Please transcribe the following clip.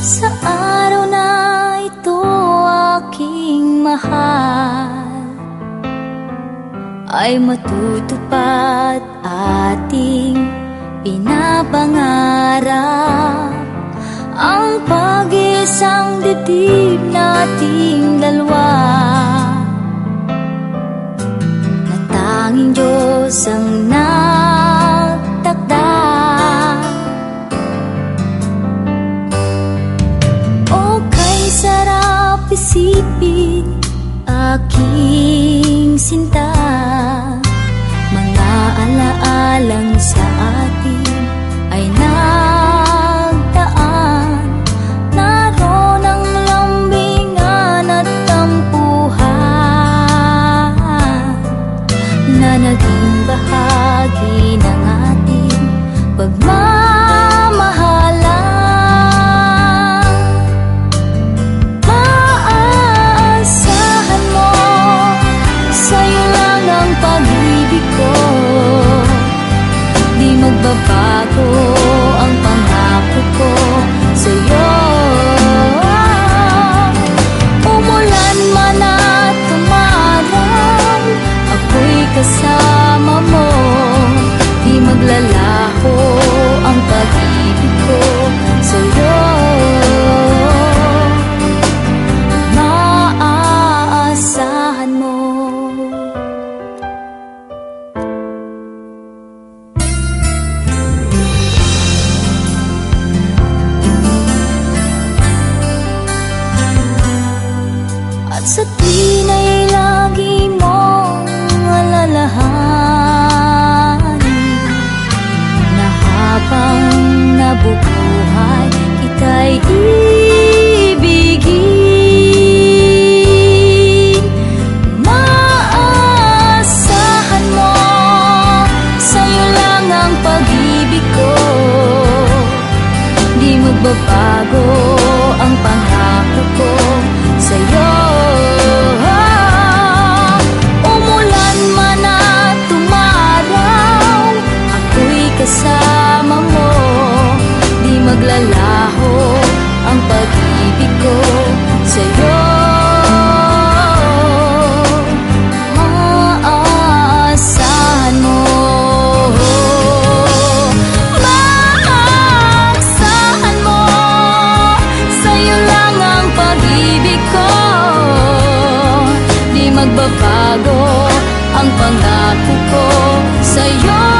Sa araw na ito aking mahal, ay matutupad ating pinapangarap, ang pag-isang dibdib nating dalawa, na tanging Diyos ang nagtakda. O kay sarap isipin aking sinta, mga alaalang sa atin ay nagdaan, naroon ang lambingan at tampuhan, na naging bahagi ng ating pagmamahalan. Maaasahan mo, sa'yo lang ang pag-ibig ko, di magbabago ang pangako ko sa'yo. Umulan man at tumaraw, ako'y kasama mo, di maglalaho ang pag-ibig ko sa'yo. Maaasahan mo. At sa tuwin ay lagi mong alalahanin, na habang nabubuhay kita'y ibigin. Maaasahan mo, sa'yo lang ang pag-ibig ko, di magbabago ang pangako ko sa'yo. Umulan man at tumaraw, ako'y kasama mo, di maglalaho ang pag-ibig ko sa'yo. Maaasahan mo. Maaasahan mo, sa'yo lang ang pag-ibig ko, di magbabago ang pangako ko sa'yo.